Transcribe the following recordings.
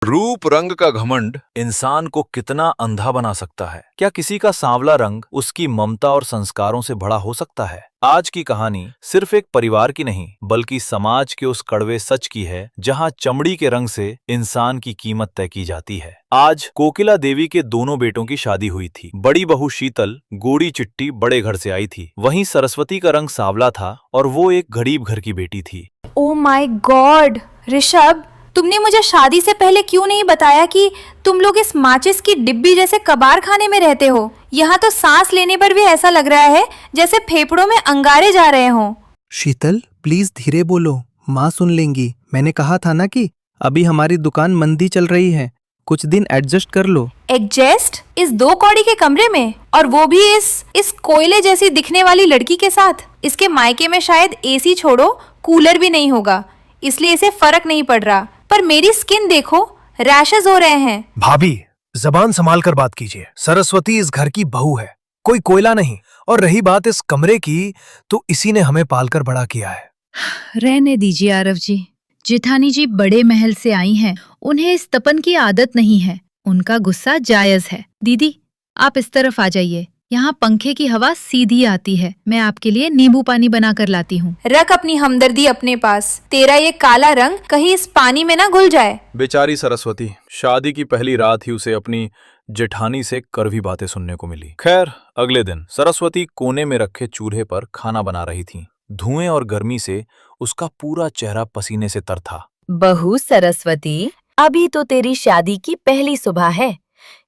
रूप रंग का घमंड इंसान को कितना अंधा बना सकता है। क्या किसी का सांवला रंग उसकी ममता और संस्कारों से बड़ा हो सकता है? आज की कहानी सिर्फ एक परिवार की नहीं बल्कि समाज के उस कड़वे सच की है जहां चमड़ी के रंग से इंसान की कीमत तय की जाती है। आज कोकिला देवी के दोनों बेटों की शादी हुई थी। बड़ी बहू शीतल गोरी चिट्टी बड़े घर से आई थी, वहीं सरस्वती का रंग सांवला था और वो एक गरीब घर की बेटी थी। ओ माय गॉड ऋषभ, तुमने मुझे शादी से पहले क्यों नहीं बताया कि तुम लोग इस माचिस की डिब्बी जैसे कबाड़ खाने में रहते हो। यहाँ तो सांस लेने पर भी ऐसा लग रहा है जैसे फेफड़ों में अंगारे जा रहे हों। शीतल प्लीज धीरे बोलो, माँ सुन लेंगी। मैंने कहा था ना कि अभी हमारी दुकान मंदी चल रही है, कुछ दिन एडजस्ट कर लो। एडजस्ट? इस 2 कौड़ी के कमरे में, और वो भी इस कोयले जैसी दिखने वाली लड़की के साथ। इसके मायके में शायद एसी छोड़ो कूलर भी नहीं होगा, इसलिए इसे फर्क नहीं पड़ रहा। पर मेरी स्किन देखो, रैशेस हो रहे हैं। भाभी जबान संभाल कर बात कीजिए। सरस्वती इस घर की बहू है, कोई कोयला नहीं। और रही बात इस कमरे की, तो इसी ने हमें पालकर बड़ा किया है। रहने दीजिए आरव जी। जेठानी जी बड़े महल से आई हैं, उन्हें इस तपन की आदत नहीं है। उनका गुस्सा जायज है। दीदी आप इस तरफ आ जाइए, यहाँ पंखे की हवा सीधी आती है। मैं आपके लिए नींबू पानी बना कर लाती हूँ। रख अपनी हमदर्दी अपने पास, तेरा ये काला रंग कहीं इस पानी में ना घुल जाए। बेचारी सरस्वती, शादी की पहली रात ही उसे अपनी जेठानी से कड़वी बातें सुनने को मिली। खैर, अगले दिन सरस्वती कोने में रखे चूल्हे पर खाना बना रही थी। धुएं और गर्मी से उसका पूरा चेहरा पसीने से तर था। बहू सरस्वती, अभी तो तेरी शादी की पहली सुबह है।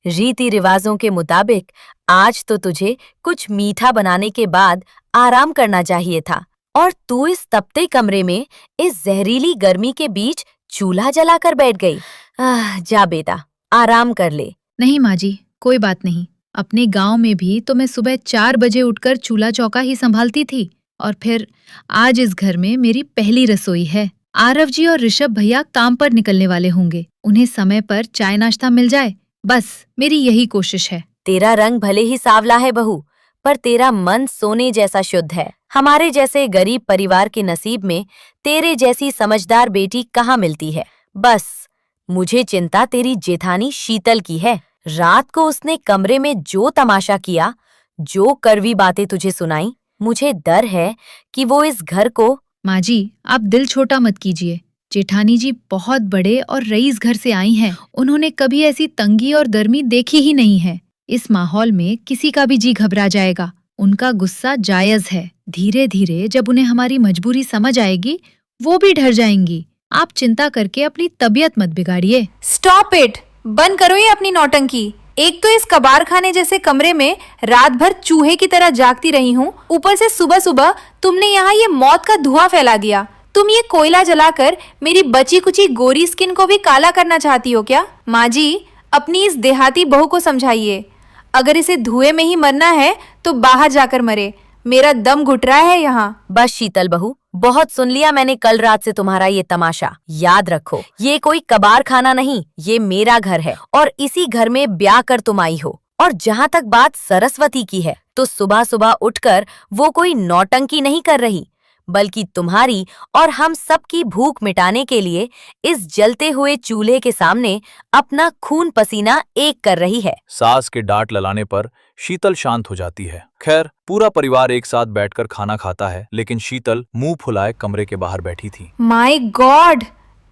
रीति रिवाजों के मुताबिक आज तो तुझे कुछ मीठा बनाने के बाद आराम करना चाहिए था, और तू इस तपते कमरे में इस जहरीली गर्मी के बीच चूल्हा जलाकर बैठ गई। जा बेटा, आराम कर ले। नहीं माँ जी, कोई बात नहीं। अपने गांव में भी तो मैं सुबह 4 बजे उठकर चूल्हा चौका ही संभालती थी, और फिर आज इस घर में मेरी पहली रसोई है। आरव जी और ऋषभ भैया काम पर निकलने वाले होंगे, उन्हें समय पर चाय नाश्ता मिल जाए, बस मेरी यही कोशिश है। तेरा रंग भले ही सांवला है बहू, पर तेरा मन सोने जैसा शुद्ध है। हमारे जैसे गरीब परिवार के नसीब में तेरे जैसी समझदार बेटी कहाँ मिलती है। बस मुझे चिंता तेरी जेठानी शीतल की है। रात को उसने कमरे में जो तमाशा किया, जो कड़वी बातें तुझे सुनाई, मुझे डर है कि वो इस घर को। माँ जी आप दिल छोटा मत कीजिए। जेठानी जी बहुत बड़े और रईस घर से आई हैं। उन्होंने कभी ऐसी तंगी और गर्मी देखी ही नहीं है। इस माहौल में किसी का भी जी घबरा जाएगा। उनका गुस्सा जायज है। धीरे धीरे जब उन्हें हमारी मजबूरी समझ आएगी, वो भी डर जाएंगी। आप चिंता करके अपनी तबीयत मत बिगाड़िए। स्टॉप इट, बंद करो ये अपनी नौटंकी। एक तो इस कबाड़ खाने जैसे कमरे में रात भर चूहे की तरह जागती रही हूँ, ऊपर से सुबह सुबह तुमने यहाँ ये मौत का धुआं फैला दिया। तुम ये कोयला जलाकर मेरी बची कुची गोरी स्किन को भी काला करना चाहती हो क्या? माँ जी, अपनी इस देहाती बहू को समझाइए, अगर इसे धुएं में ही मरना है तो बाहर जाकर मरे। मेरा दम घुट रहा है यहाँ। बस शीतल बहू, बहुत सुन लिया मैंने कल रात से तुम्हारा ये तमाशा। याद रखो, ये कोई कबाड़ खाना नहीं, ये मेरा घर है, और इसी घर में ब्याह कर तुम आई हो। और जहाँ तक बात सरस्वती की है, तो सुबह सुबह उठकर वो कोई नौटंकी नहीं कर रही, बल्कि तुम्हारी और हम सब की भूख मिटाने के लिए इस जलते हुए चूल्हे के सामने अपना खून पसीना एक कर रही है। सास के डांट ललाने पर शीतल शांत हो जाती है। खैर, पूरा परिवार एक साथ बैठकर खाना खाता है, लेकिन शीतल मुंह फुलाए कमरे के बाहर बैठी थी। माय गॉड,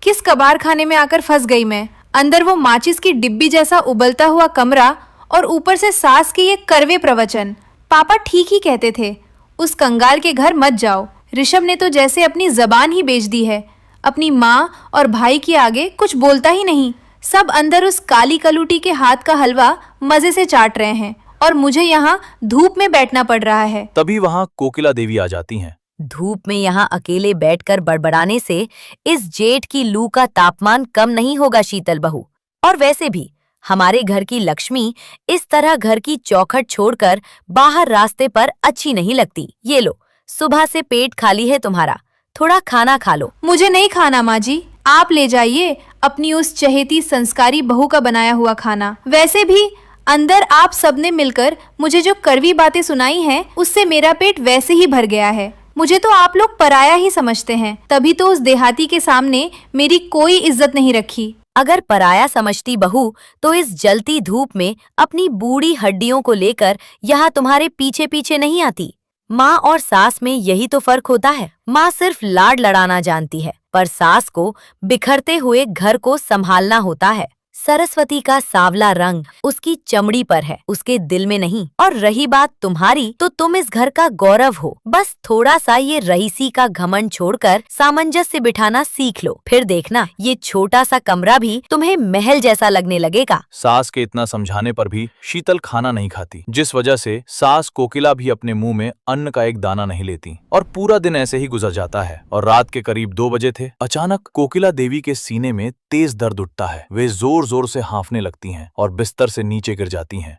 किस कबाड़ खाने में आकर फंस गई मैं। अंदर वो माचिस की डिब्बी जैसा उबलता हुआ कमरा, और ऊपर से सास के ये कड़वे प्रवचन। पापा ठीक ही कहते थे, उस कंगाल के घर मत जाओ। ऋषभ ने तो जैसे अपनी जबान ही बेच दी है। अपनी माँ और भाई के आगे कुछ बोलता ही नहीं। सब अंदर उस काली कलूटी के हाथ का हलवा मजे से चाट रहे हैं, और मुझे यहाँ धूप में बैठना पड़ रहा है। तभी वहाँ कोकिला देवी आ जाती हैं। धूप में यहाँ अकेले बैठकर बड़बड़ाने से इस जेठ की लू का तापमान कम नहीं होगा शीतल बहू। और वैसे भी हमारे घर की लक्ष्मी इस तरह घर की चौखट छोड़कर बाहर रास्ते पर अच्छी नहीं लगती। ये लो, सुबह से पेट खाली है तुम्हारा, थोड़ा खाना खा लो। मुझे नहीं खाना माँ जी, आप ले जाइए अपनी उस चहेती संस्कारी बहू का बनाया हुआ खाना। वैसे भी अंदर आप सबने मिलकर मुझे जो कड़वी बातें सुनाई हैं, उससे मेरा पेट वैसे ही भर गया है। मुझे तो आप लोग पराया ही समझते हैं, तभी तो उस देहाती के सामने मेरी कोई इज्जत नहीं रखी। अगर पराया समझती बहू तो इस जलती धूप में अपनी बूढ़ी हड्डियों को लेकर यहाँ तुम्हारे पीछे पीछे नहीं आती। माँ और सास में यही तो फर्क होता है। माँ सिर्फ लाड लड़ाना जानती है, पर सास को बिखरते हुए घर को संभालना होता है। सरस्वती का सांवला रंग उसकी चमड़ी पर है, उसके दिल में नहीं। और रही बात तुम्हारी, तो तुम इस घर का गौरव हो। बस थोड़ा सा ये रईसी का घमंड छोड़कर सामंजस्य बिठाना सीख लो, फिर देखना ये छोटा सा कमरा भी तुम्हें महल जैसा लगने लगेगा। सास के इतना समझाने पर भी शीतल खाना नहीं खाती, जिस वजह से सास कोकिला भी अपने मुंह में अन्न का एक दाना नहीं लेती और पूरा दिन ऐसे ही गुजर जाता है। और रात के करीब 2 बजे थे, अचानक कोकिला देवी के सीने में तेज दर्द उठता है। वे जोर जोर से हांफने लगती हैं और बिस्तर से नीचे गिर जाती हैं।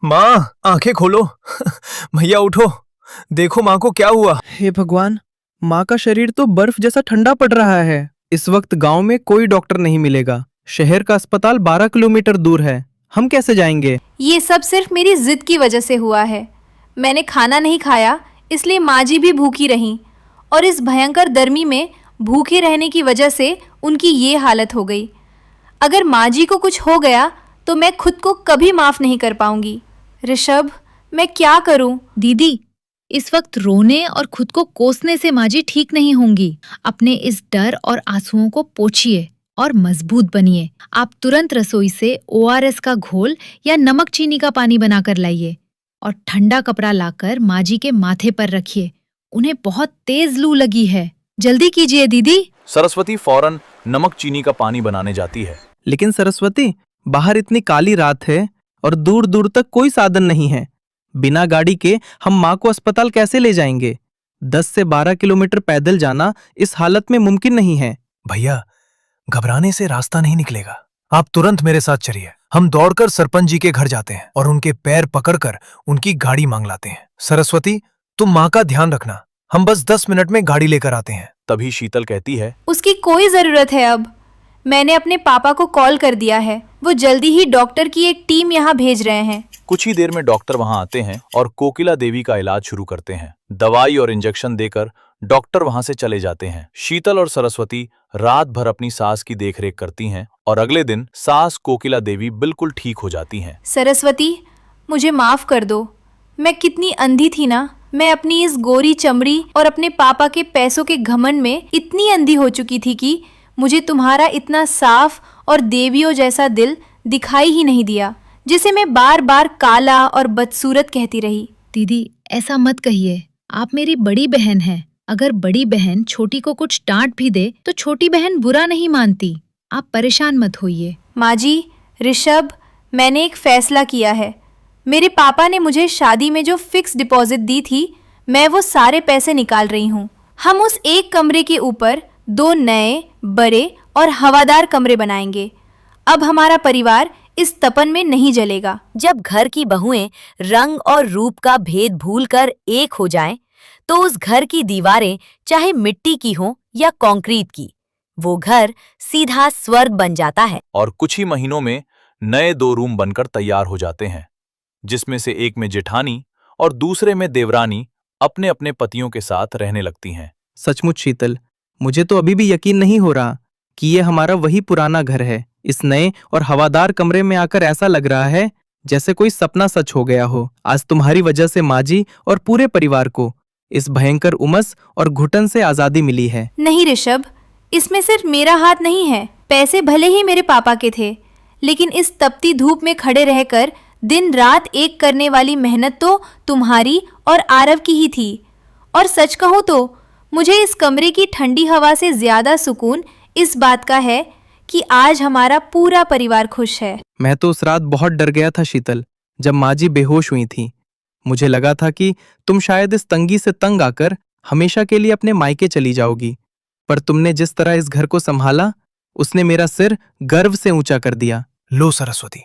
माँ आंखें खोलो। भैया उठो, देखो माँ को क्या हुआ। हे भगवान, माँ का शरीर तो बर्फ जैसा ठंडा पड़ रहा है। इस वक्त गांव में कोई डॉक्टर नहीं मिलेगा। शहर का अस्पताल 12 किलोमीटर दूर है। हम कैसे जाएंगे? ये सब सिर्फ मेरी जिद की वजह से हुआ है। मैंने खाना नहीं खाया, इसलिए माँ जी भी भूखी रहीं और इस भयंकर गर्मी में भूखे रहने की वजह से उनकी ये हालत हो गई। अगर माँ जी को कुछ हो गया तो मैं खुद को कभी माफ नहीं कर पाऊंगी। ऋषभ, मैं क्या करूं? दीदी, इस वक्त रोने और खुद को कोसने से माँ जी ठीक नहीं होंगी। अपने इस डर और आंसुओं को पोंछिए और मजबूत बनिए। आप तुरंत रसोई से ORS का घोल या नमक चीनी का पानी बनाकर लाइए और ठंडा कपड़ा लाकर माँ जी के माथे पर रखिए। उन्हें बहुत तेज लू लगी है। जल्दी कीजिए दीदी। सरस्वती फौरन नमक चीनी का पानी बनाने जाती है। लेकिन सरस्वती, बाहर इतनी काली रात है और दूर दूर तक कोई साधन नहीं है। बिना गाड़ी के हम माँ को अस्पताल कैसे ले जाएंगे? 10 से 12 किलोमीटर पैदल जाना इस हालत में मुमकिन नहीं है। भैया, घबराने से रास्ता नहीं निकलेगा। आप तुरंत मेरे साथ चलिए। हम दौड़कर सरपंच जी के घर जाते हैं और उनके पैर पकड़कर उनकी गाड़ी मांग लाते हैं। सरस्वती, तुम माँ का ध्यान रखना। हम बस 10 मिनट में गाड़ी लेकर आते हैं। तभी शीतल कहती है, उसकी कोई जरूरत है अब। मैंने अपने पापा को कॉल कर दिया है। वो जल्दी ही डॉक्टर की एक टीम यहाँ भेज रहे हैं। कुछ ही देर में डॉक्टर वहां आते हैं और कोकिला देवी का इलाज शुरू करते हैं। दवाई और इंजेक्शन देकर डॉक्टर वहां से चले जाते हैं। शीतल और सरस्वती रात भर अपनी सास की देखरेख करती हैं और अगले दिन सास कोकिला देवी बिल्कुल ठीक हो जाती हैं। सरस्वती, मुझे माफ कर दो। मैं कितनी अंधी थी ना। मैं अपनी इस गोरी चमड़ी और अपने पापा के पैसों के घमंड में इतनी अंधी हो चुकी थी कि मुझे तुम्हारा इतना साफ और देवियों जैसा दिल दिखाई ही नहीं दिया, जिसे मैं बार बार काला और बदसूरत कहती रही। दीदी, ऐसा मत कहिए। आप मेरी बड़ी बहन हैं। अगर बड़ी बहन छोटी को कुछ डांट भी दे तो छोटी बहन बुरा नहीं मानती। आप परेशान मत होइए। माँ जी, ऋषभ, मैंने एक फैसला किया है। मेरे पापा ने मुझे शादी में जो फिक्स डिपॉजिट दी थी, मैं वो सारे पैसे निकाल रही हूँ। हम उस एक कमरे के ऊपर 2 नए, बड़े और हवादार कमरे बनाएंगे। अब हमारा परिवार इस तपन में नहीं जलेगा। जब घर की बहुएं रंग और रूप का भेद भूलकर एक हो जाएं, तो उस घर की दीवारें चाहे मिट्टी की हों या कंक्रीट की, वो घर सीधा स्वर्ग बन जाता है। और कुछ ही महीनों में नए 2 रूम बनकर तैयार हो जाते हैं, जिसमें से एक में जेठानी और दूसरे में देवरानी अपने अपने पतियों के साथ रहने लगती हैं। सचमुच शीतल, मुझे तो अभी भी यकीन नहीं हो रहा कि ये हमारा वही पुराना घर है। इस नए और हवादार कमरे में आकर ऐसा लग रहा है जैसे कोई सपना सच हो गया हो। आज तुम्हारी वजह से माँ जी और पूरे परिवार को इस भयंकर उमस और घुटन से आजादी मिली है। नहीं ऋषभ, इसमें सिर्फ मेरा हाथ नहीं है। पैसे भले ही मेरे पापा के थे, लेकिन इस तपती धूप में खड़े रहकर दिन रात एक करने वाली मेहनत तो तुम्हारी और आरव की ही थी। और सच कहूँ तो मुझे इस कमरे की ठंडी हवा से ज्यादा सुकून इस बात का है कि आज हमारा पूरा परिवार खुश है। मैं तो उस रात बहुत डर गया था शीतल, जब माँ जी बेहोश हुई थी। मुझे लगा था कि तुम शायद इस तंगी से तंग आकर हमेशा के लिए अपने मायके चली जाओगी, पर तुमने जिस तरह इस घर को संभाला, उसने मेरा सिर गर्व से ऊंचा कर दिया। लो सरस्वती,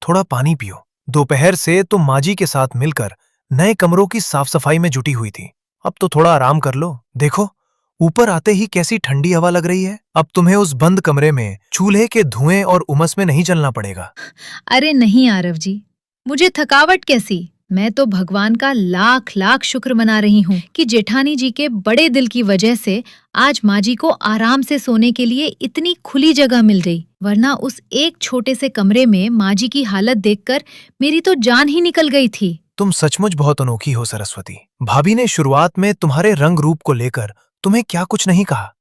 थोड़ा पानी पियो। दोपहर से तुम माँ जी के साथ मिलकर नए कमरों की साफ सफाई में जुटी हुई थी। अब तो थोड़ा आराम कर लो। देखो, ऊपर आते ही कैसी ठंडी हवा लग रही है। अब तुम्हें उस बंद कमरे में चूल्हे के धुएं और उमस में नहीं जलना पड़ेगा। अरे नहीं आरव जी, मुझे थकावट कैसी। मैं तो भगवान का लाख लाख शुक्र मना रही हूँ कि जेठानी जी के बड़े दिल की वजह से आज माँ जी को आराम से सोने के लिए इतनी खुली जगह मिल गई, वरना उस एक छोटे से कमरे में माँ जी की हालत देखकर मेरी तो जान ही निकल गई थी। तुम सचमुच बहुत अनोखी हो सरस्वती। भाभी ने शुरुआत में तुम्हारे रंग रूप को लेकर तुम्हें क्या कुछ नहीं कहा,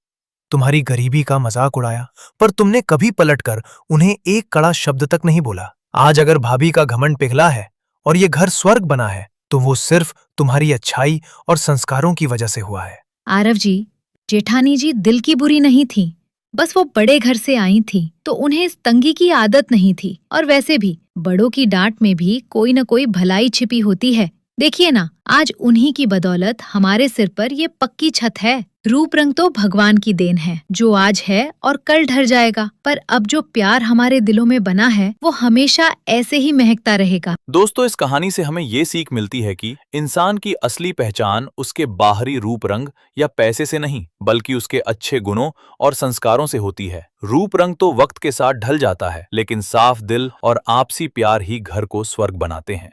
तुम्हारी गरीबी का मजाक उड़ाया, पर तुमने कभी पलटकर उन्हें एक कड़ा शब्द तक नहीं बोला। आज अगर भाभी का घमंड पिघला है और ये घर स्वर्ग बना है तो वो सिर्फ तुम्हारी अच्छाई और संस्कारों की वजह से हुआ है। आरव जी, जेठानी जी दिल की बुरी नहीं थी, बस वो बड़े घर से आई थी तो उन्हें इस तंगी की आदत नहीं थी। और वैसे भी बड़ों की डांट में भी कोई न कोई भलाई छिपी होती है। देखिए ना, आज उन्हीं की बदौलत हमारे सिर पर ये पक्की छत है। रूप रंग तो भगवान की देन है, जो आज है और कल ढर जाएगा, पर अब जो प्यार हमारे दिलों में बना है वो हमेशा ऐसे ही महकता रहेगा। दोस्तों, इस कहानी से हमें ये सीख मिलती है कि इंसान की असली पहचान उसके बाहरी रूप रंग या पैसे से नहीं, बल्कि उसके अच्छे गुणों और संस्कारों से होती है। रूप रंग तो वक्त के साथ ढल जाता है, लेकिन साफ दिल और आपसी प्यार ही घर को स्वर्ग बनाते हैं।